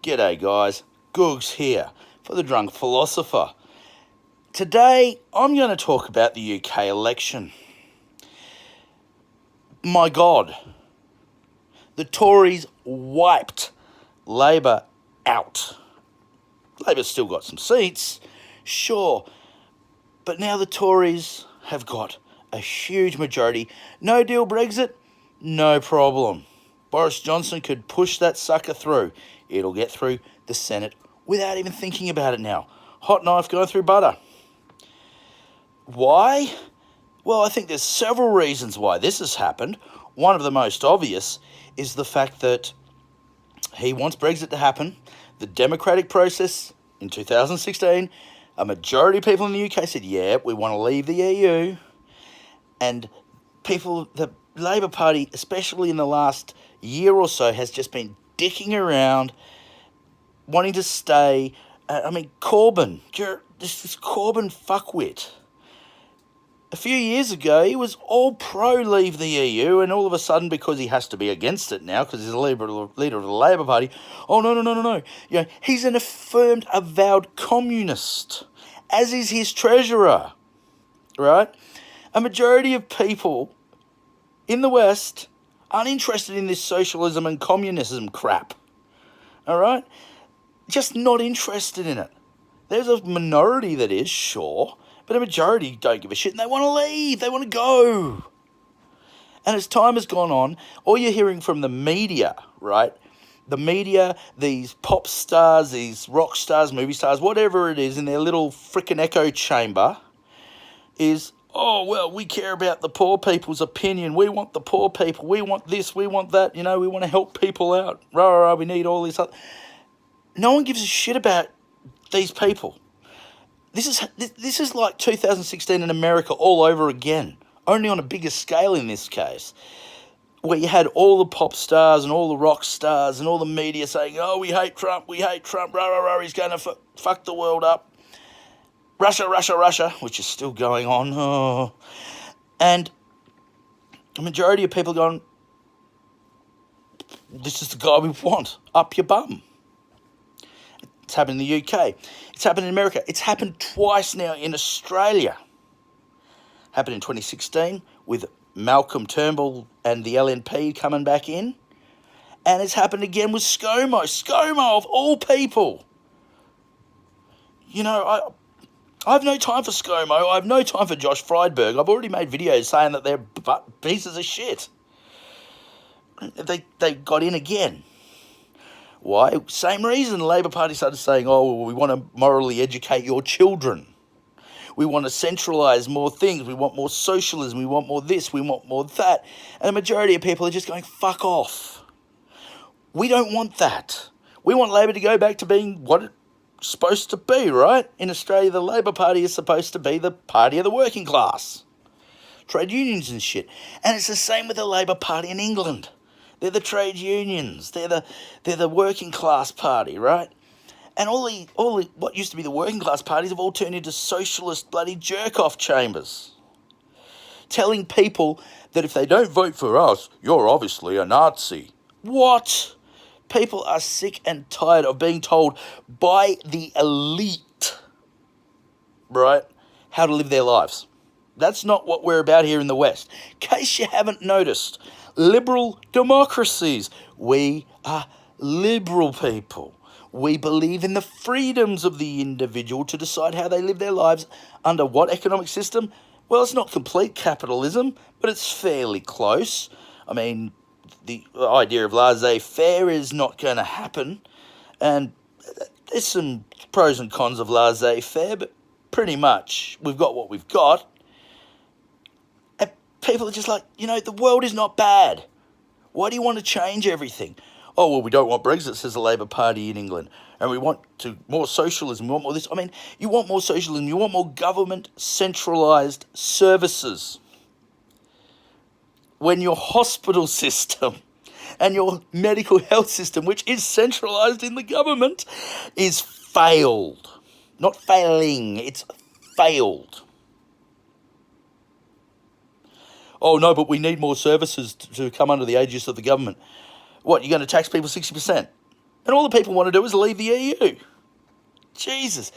G'day guys, Googs here for the Drunk Philosopher. Today I'm going to talk about the UK election. My God, the Tories wiped Labor out. Labor's still got some seats, sure, but now the Tories have got a huge majority. No deal Brexit, no problem. Boris Johnson could push that sucker through. It'll get through the Senate without even thinking about it now. Hot knife going through butter. Why? Well, I think there's several reasons why this has happened. One of the most obvious is the fact that he wants Brexit to happen. The democratic process in 2016, a majority of people in the UK said, yeah, we want to leave the EU. And the Labour Party, especially in the last year or so, has just been dicking around, wanting to stay. Corbyn, this Corbyn fuckwit. A few years ago, he was all pro leave the EU, and all of a sudden, because he has to be against it now, because he's the leader of the Labour Party, oh, no. He's an affirmed, avowed communist, as is his treasurer, right? A majority of people in the West aren't interested in this socialism and communism crap, all right? Just not interested in it. There's a minority that is, sure, but a majority don't give a shit and they want to leave, they want to go. And as time has gone on, all you're hearing from the media, right? The media, these pop stars, these rock stars, movie stars, whatever it is in their little frickin' echo chamber is, oh, well, we care about the poor people's opinion. We want the poor people. We want this, we want that. We want to help people out. We need all this other. No one gives a shit about these people. This is like 2016 in America all over again, only on a bigger scale in this case, where you had all the pop stars and all the rock stars and all the media saying, oh, we hate Trump, he's going to fuck the world up. Russia, which is still going on. Oh. And the majority of people going, this is the guy we want, up your bum. It's happened in the UK. It's happened in America. It's happened twice now in Australia. Happened in 2016 with Malcolm Turnbull and the LNP coming back in. And it's happened again with ScoMo. ScoMo, of all people. I have no time for ScoMo. I have no time for Josh Friedberg. I've already made videos saying that they're pieces of shit. They got in again. Why? Same reason the Labour Party started saying, oh, well, we want to morally educate your children. We want to centralise more things. We want more socialism. We want more this. We want more that. And the majority of people are just going, fuck off. We don't want that. We want Labour to go back to being what it's supposed to be, right? In Australia, the Labour Party is supposed to be the party of the working class. Trade unions and shit. And it's the same with the Labour Party in England. They're the trade unions. They're the working class party, right? And all the what used to be the working class parties have all turned into socialist bloody jerk-off chambers. Telling people that if they don't vote for us, you're obviously a Nazi. What? People are sick and tired of being told by the elite, right, how to live their lives. That's not what we're about here in the West. In case you haven't noticed, liberal democracies. We are liberal people. We believe in the freedoms of the individual to decide how they live their lives under what economic system? Well, it's not complete capitalism, but it's fairly close. I mean, the idea of laissez-faire is not going to happen. And there's some pros and cons of laissez-faire, but pretty much we've got what we've got. People are just like, the world is not bad. Why do you want to change everything? Oh, well, we don't want Brexit, says the Labour Party in England. And we want more socialism, we want more this. I mean, you want more socialism, you want more government centralised services. When your hospital system and your medical health system, which is centralised in the government, is failed. Not failing, it's failed. Oh, no, but we need more services to come under the aegis of the government. What, you're going to tax people 60%? And all the people want to do is leave the EU. Jesus.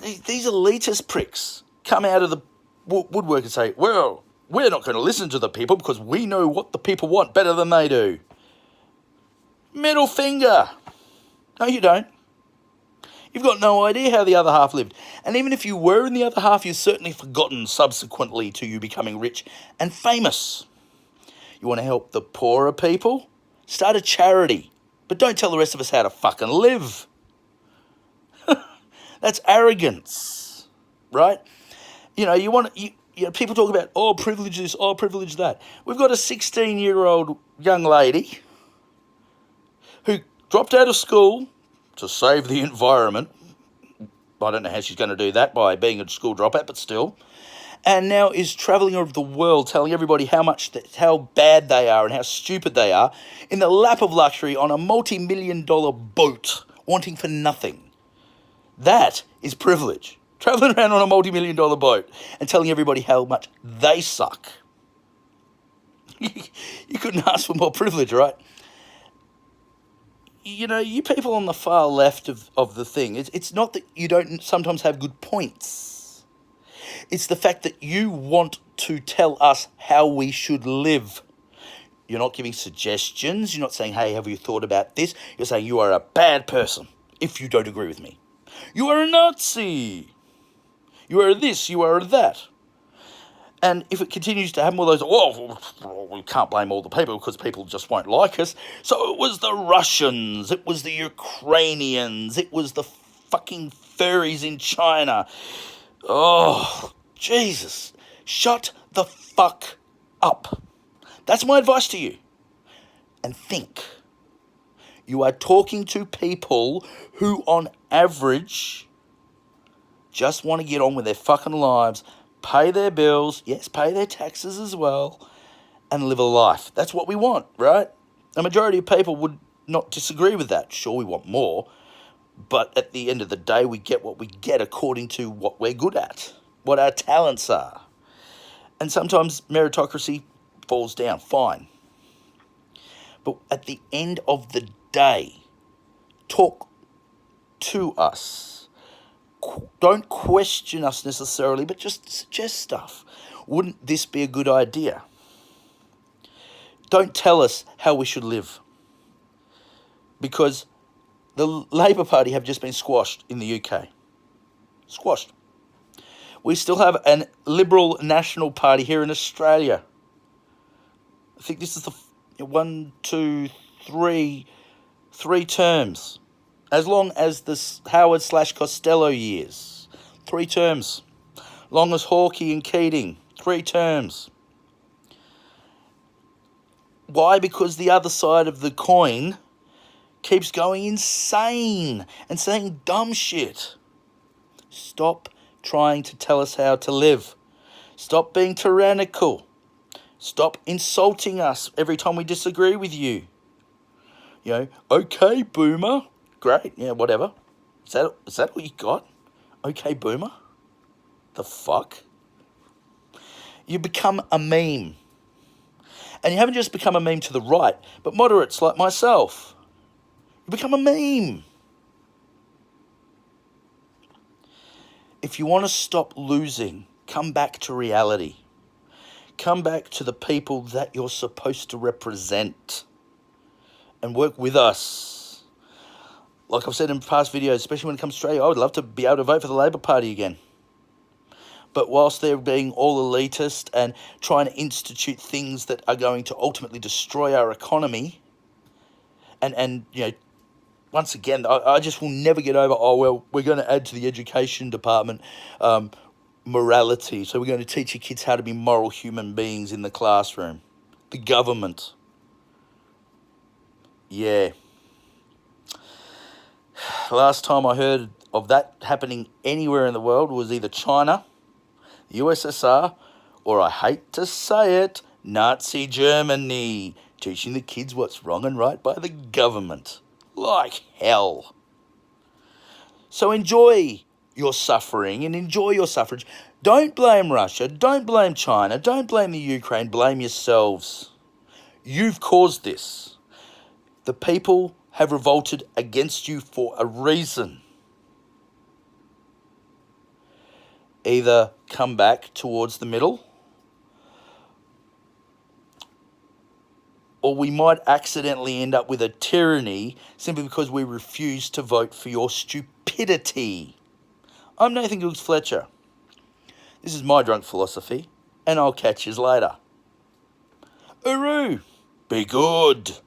These elitist pricks come out of the woodwork and say, well, we're not going to listen to the people because we know what the people want better than they do. Middle finger. No, you don't. You've got no idea how the other half lived. And even if you were in the other half, you've certainly forgotten subsequently to you becoming rich and famous. You want to help the poorer people? Start a charity. But don't tell the rest of us how to fucking live. That's arrogance, right? You know, people talk about, oh, privilege this, oh, privilege that. We've got a 16-year-old young lady who dropped out of school to save the environment. I don't know how she's going to do that by being a school dropout, but still. And now is travelling over the world telling everybody how bad they are and how stupid they are in the lap of luxury on a multi-million-dollar boat, wanting for nothing. That is privilege. Travelling around on a multi-million-dollar boat and telling everybody how much they suck. You couldn't ask for more privilege, right? You know, you people on the far left of the thing, it's not that you don't sometimes have good points. It's the fact that you want to tell us how we should live. You're not giving suggestions. You're not saying, hey, have you thought about this? You're saying you are a bad person if you don't agree with me. You are a Nazi. You are this, you are that. And if it continues to happen with those, we can't blame all the people because people just won't like us. So it was the Russians, it was the Ukrainians, it was the fucking furries in China. Oh, Jesus. Shut the fuck up. That's my advice to you. And think. You are talking to people who, on average, just want to get on with their fucking lives, pay their bills, yes, pay their taxes as well, and live a life. That's what we want, right? A majority of people would not disagree with that. Sure, we want more, but at the end of the day, we get what we get according to what we're good at, what our talents are. And sometimes meritocracy falls down, fine. But at the end of the day, talk to us. Don't question us necessarily, but just suggest stuff. Wouldn't this be a good idea? Don't tell us how we should live. Because the Labour Party have just been squashed in the UK. Squashed. We still have a Liberal National Party here in Australia. I think this is the three terms. As long as the Howard/Costello years. 3 terms. Long as Hawke and Keating. 3 terms. Why? Because the other side of the coin keeps going insane and saying dumb shit. Stop trying to tell us how to live. Stop being tyrannical. Stop insulting us every time we disagree with you. You know, okay, boomer. Great, yeah, whatever. Is that all you got? Okay, boomer? The fuck? You become a meme. And you haven't just become a meme to the right, but moderates like myself. You become a meme. If you want to stop losing, come back to reality. Come back to the people that you're supposed to represent. And work with us. Like I've said in past videos, especially when it comes to Australia, I would love to be able to vote for the Labor Party again. But whilst they're being all elitist and trying to institute things that are going to ultimately destroy our economy, and you know, once again, I just will never get over, oh, well, we're going to add to the education department morality. So we're going to teach your kids how to be moral human beings in the classroom. The government. Yeah. Last time I heard of that happening anywhere in the world was either China, the USSR, or I hate to say it, Nazi Germany, teaching the kids what's wrong and right by the government. Like hell. So enjoy your suffering and enjoy your suffrage. Don't blame Russia, don't blame China, don't blame the Ukraine, blame yourselves. You've caused this. The people have revolted against you for a reason. Either come back towards the middle, or we might accidentally end up with a tyranny simply because we refuse to vote for your stupidity. I'm Nathan Googs Fletcher. This is my drunk philosophy, and I'll catch you later. Hooroo! Be good!